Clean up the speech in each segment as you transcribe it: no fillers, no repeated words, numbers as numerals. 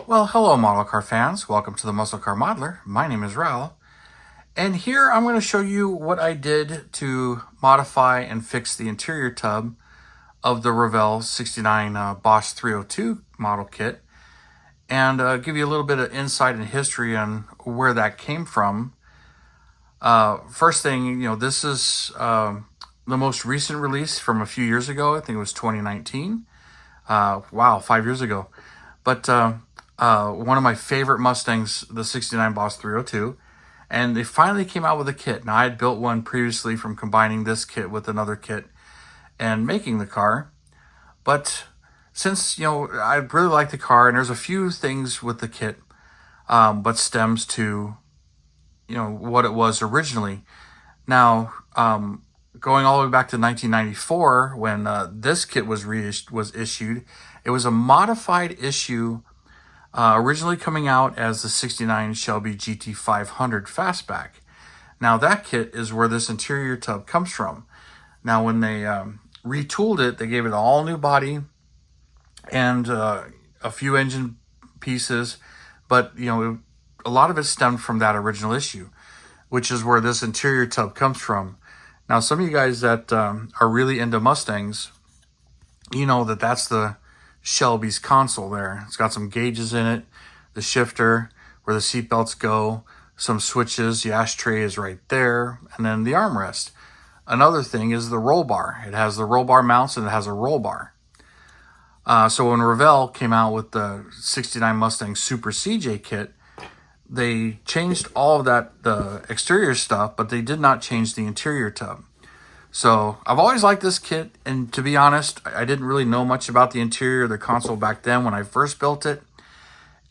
Well, hello model car fans. Welcome to the Muscle Car Modeler. My name is Revell. And here I'm going to show you what I did to modify and fix the interior tub of the Revell 69 Bosch 302 model kit. And give you a little bit of insight and history on where that came from. First thing, this is the most recent release from a few years ago. I think it was 2019. Wow, 5 years ago. But one of my favorite Mustangs, the 69 Bosch 302, and they finally came out with a kit. Now, I had built one previously from combining this kit with another kit and making the car. But since, I really like the car, and there's a few things with the kit, but stems to, what it was originally. Now, going all the way back to 1994, when this kit was issued, it was a modified issue, originally coming out as the 69 Shelby GT500 Fastback. Now that kit is where this interior tub comes from. Now when they retooled it, they gave it an all new body and a few engine pieces, but a lot of it stemmed from that original issue, which is where this interior tub comes from. Now some of you guys that are really into Mustangs, you know that that's the Shelby's console there. It's got some gauges in it, the shifter, where the seat belts go, some switches, the ashtray is right there, and then the armrest. Another thing is the roll bar. It has the roll bar mounts and it has a roll bar. So when Revell came out with the 69 Mustang Super CJ kit, they changed all of that, the exterior stuff, but they did not change the interior tub. So I've always liked this kit, and to be honest, I didn't really know much about the interior of the console back then when I first built it,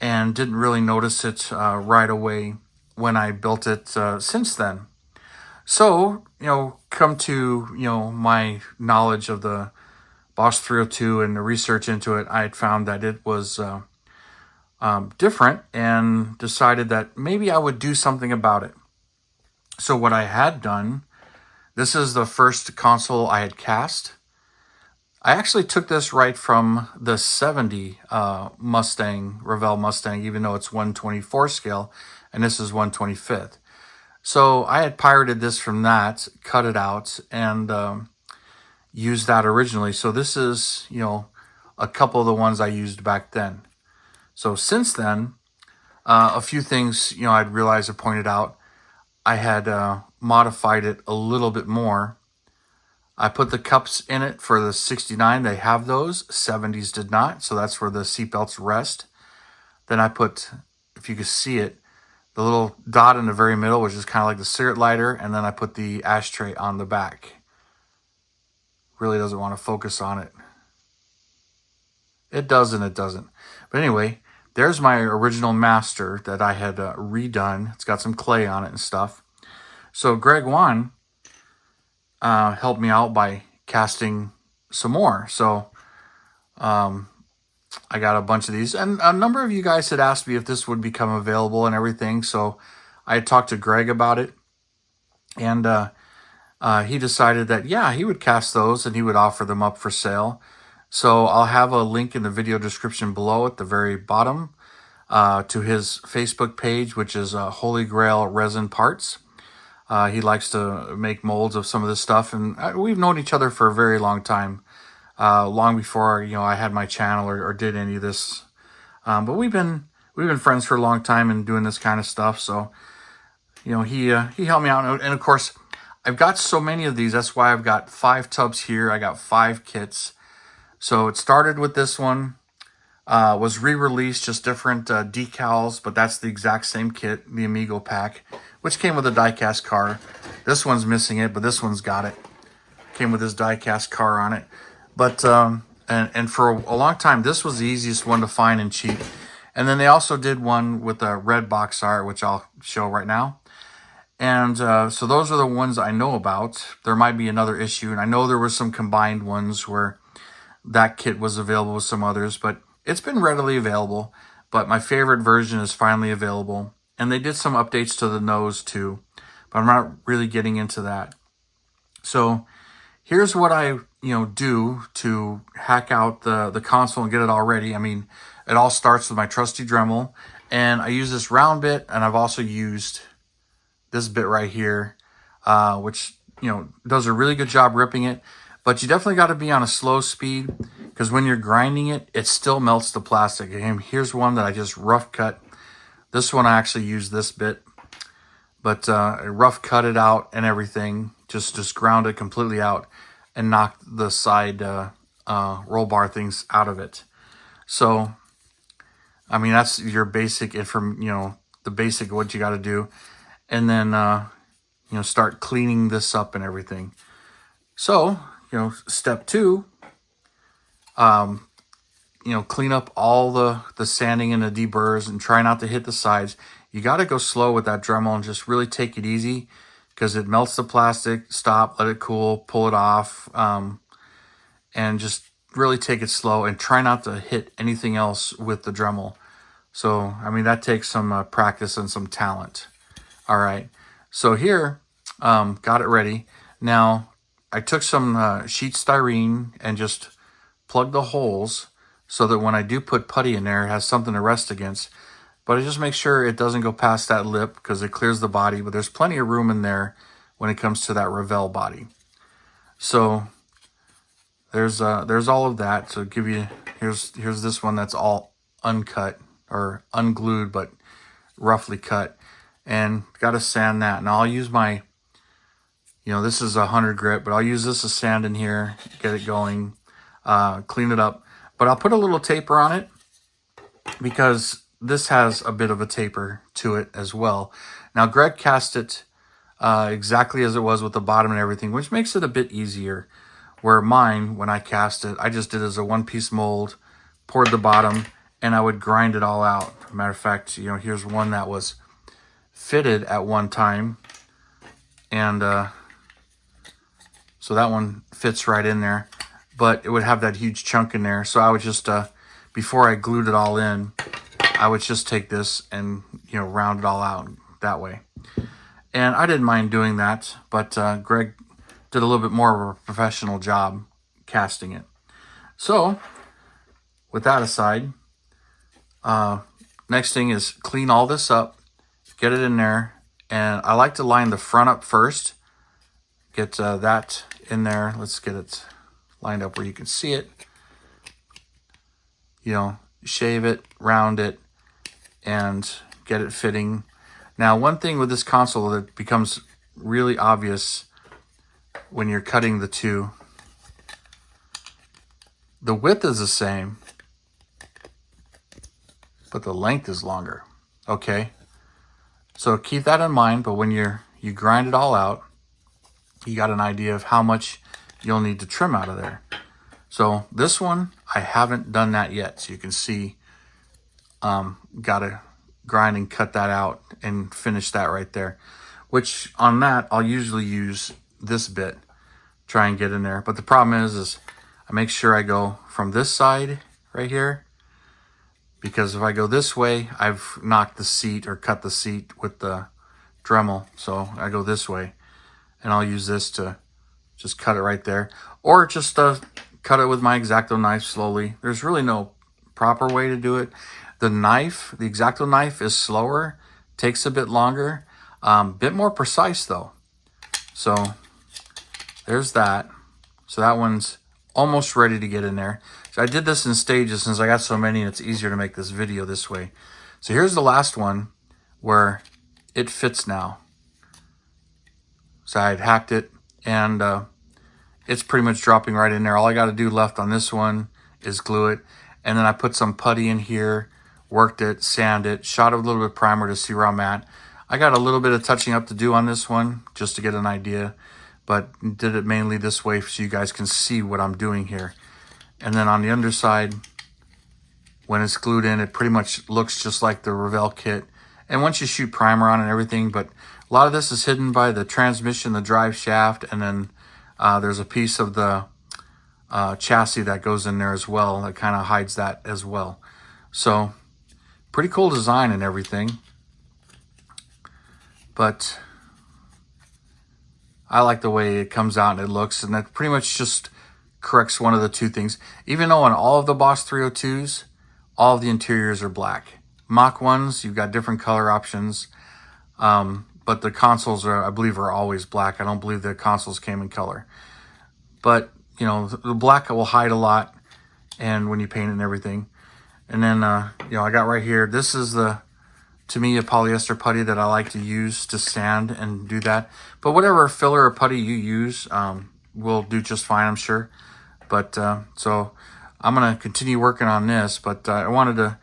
and didn't really notice it right away when I built it since then. So, come to, my knowledge of the Bosch 302 and the research into it, I had found that it was different and decided that maybe I would do something about it. So what I had done, this is the first console I had cast. I actually took this right from the 70 Mustang, Revell Mustang, even though it's 1/24 scale, and this is 1/25. So I had pirated this from that, cut it out, and used that originally. So this is, a couple of the ones I used back then. So since then, a few things, I'd realized, I pointed out, I had modified it a little bit more. I put the cups in it for the 69. They have those. 70s did not. So that's where the seatbelts rest. Then I put, if you can see it, the little dot in the very middle, which is kind of like the cigarette lighter. And then I put the ashtray on the back. Really doesn't want to focus on it. It does and it doesn't. But anyway, there's my original master that I had redone. It's got some clay on it and stuff. So Greg Wann helped me out by casting some more. So I got a bunch of these. And a number of you guys had asked me if this would become available and everything. So I had talked to Greg about it. And he decided that, yeah, he would cast those and he would offer them up for sale. So I'll have a link in the video description below at the very bottom to his Facebook page, which is Holy Grail Resin Parts. He likes to make molds of some of this stuff, and we've known each other for a very long time, long before I had my channel or did any of this. But we've been friends for a long time and doing this kind of stuff. So he helped me out, and of course I've got so many of these. That's why I've got 5 tubs here. I got 5 kits. So it started with this one, was re-released, just different decals, but that's the exact same kit, the Amigo pack, which came with a die-cast car. This one's missing it, but this one's got it. Came with this die-cast car on it. But, and for a long time, this was the easiest one to find and cheap. And then they also did one with a red box art, which I'll show right now. And so those are the ones I know about. There might be another issue, and I know there was some combined ones where that kit was available with some others, but it's been readily available. But my favorite version is finally available. And they did some updates to the nose too, but I'm not really getting into that. So here's what I do to hack out the console and get it all ready. I mean, it all starts with my trusty Dremel, and I use this round bit, and I've also used this bit right here, which does a really good job ripping it. But you definitely got to be on a slow speed, because when you're grinding it, it still melts the plastic. And here's one that I just rough cut. This one I actually used this bit, but I rough cut it out and everything. Just ground it completely out and knocked the side roll bar things out of it. So, I mean, that's your basic the basic what you got to do, and then start cleaning this up and everything. So, step 2, clean up all the sanding and the deburrs and try not to hit the sides. You got to go slow with that Dremel and just really take it easy, because it melts the plastic. Stop, let it cool, pull it off, and just really take it slow and try not to hit anything else with the Dremel. So, I mean, that takes some practice and some talent. All right, so here, got it ready. Now, I took some sheet styrene and just plugged the holes so that when I do put putty in there, it has something to rest against. But I just make sure it doesn't go past that lip, because it clears the body, but there's plenty of room in there when it comes to that Revell body. So there's all of that. So give you, here's this one that's all uncut or unglued, but roughly cut, and got to sand that. And I'll use my, this is 100 grit, but I'll use this as sand in here, get it going, clean it up. But I'll put a little taper on it, because this has a bit of a taper to it as well. Now, Greg cast it exactly as it was with the bottom and everything, which makes it a bit easier. Where mine, when I cast it, I just did it as a one-piece mold, poured the bottom, and I would grind it all out. Matter of fact, here's one that was fitted at one time, and so that one fits right in there, but it would have that huge chunk in there. So I would just, before I glued it all in, I would just take this and, round it all out that way. And I didn't mind doing that, but Greg did a little bit more of a professional job casting it. So, with that aside, next thing is clean all this up, get it in there, and I like to line the front up first. Get that in there. Let's get it lined up where you can see it. Shave it, round it, and get it fitting. Now, one thing with this console that becomes really obvious when you're cutting the two, the width is the same, but the length is longer. Okay, so keep that in mind. But when you grind it all out, you got an idea of how much you'll need to trim out of there. So this one, I haven't done that yet. So you can see, gotta grind and cut that out and finish that right there. Which on that, I'll usually use this bit, try and get in there. But the problem is I make sure I go from this side right here, because if I go this way, I've knocked the seat or cut the seat with the Dremel. So I go this way, and I'll use this to just cut it right there, or just cut it with my X-Acto knife slowly. There's really no proper way to do it. The X-Acto knife is slower, takes a bit longer, bit more precise though. So there's that. So that one's almost ready to get in there. So I did this in stages since I got so many, and it's easier to make this video this way. So here's the last one where it fits now. So I had hacked it, and it's pretty much dropping right in there. All I got to do left on this one is glue it. And then I put some putty in here, worked it, sanded it, shot it with a little bit of primer to see where I'm at. I got a little bit of touching up to do on this one just to get an idea, but did it mainly this way so you guys can see what I'm doing here. And then on the underside, when it's glued in, it pretty much looks just like the Revell kit. And once you shoot primer on and everything, but a lot of this is hidden by the transmission, the drive shaft, and then there's a piece of the chassis that goes in there as well that kind of hides that as well. So pretty cool design and everything. But I like the way it comes out and it looks, and that pretty much just corrects one of the two things. Even though on all of the Boss 302s, all of the interiors are black. Mach 1s, you've got different color options, but the consoles are, I believe, are always black. I don't believe the consoles came in color. But, you know, the black will hide a lot, and when you paint it and everything. And then, you know, I got right here, this is to me, a polyester putty that I like to use to sand and do that. But whatever filler or putty you use will do just fine, I'm sure. But so I'm going to continue working on this, but I wanted to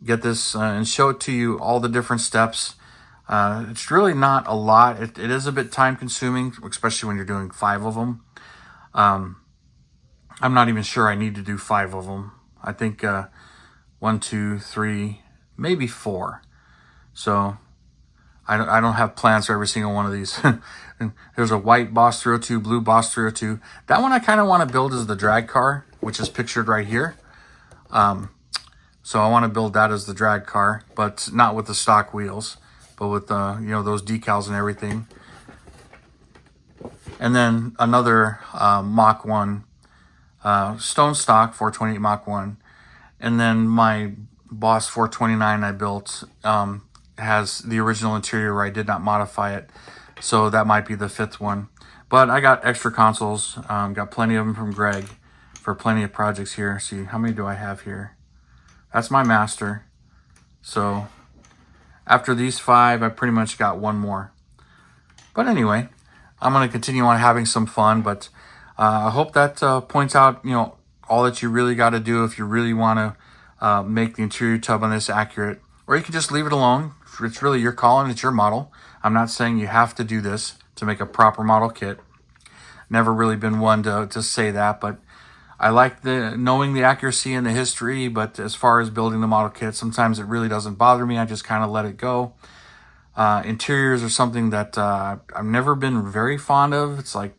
get this and show it to you, all the different steps. It's really not a lot. It is a bit time consuming, especially when you're doing 5 of them. I'm not even sure I need to do 5 of them. I think 1, 2, 3, maybe 4. So I don't have plans for every single one of these. There's a white Boss 302, blue Boss 302. That one I kind of want to build as the drag car, which is pictured right here. So I want to build that as the drag car, but not with the stock wheels, but with you know, those decals and everything. And then another Mach 1 stone stock 428 Mach 1, and then my Boss 429 I built has the original interior where I did not modify it, so that might be the 5th one. But I got extra consoles, got plenty of them from Greg for plenty of projects here. See, how many do I have here? That's my master. So after these 5, I pretty much got 1 more. But anyway, I'm going to continue on having some fun, but I hope that points out, you know, all that you really got to do if you really want to make the interior tub on this accurate. Or you can just leave it alone. It's really your call and it's your model. I'm not saying you have to do this to make a proper model kit. Never really been one to say that, but I like knowing the accuracy and the history. But as far as building the model kit, sometimes it really doesn't bother me. I just kind of let it go. Interiors are something that I've never been very fond of. It's like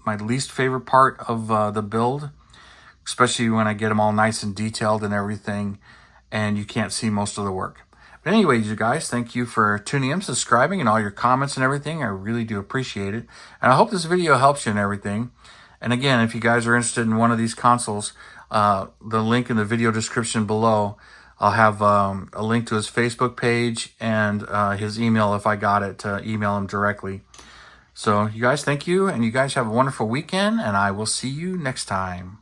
my least favorite part of the build, especially when I get them all nice and detailed and everything, and you can't see most of the work. But anyways, you guys, thank you for tuning in, subscribing, and all your comments and everything. I really do appreciate it. And I hope this video helps you and everything. And again, if you guys are interested in one of these consoles, the link in the video description below, I'll have a link to his Facebook page and his email if I got it, to email him directly. So you guys, thank you, and you guys have a wonderful weekend, and I will see you next time.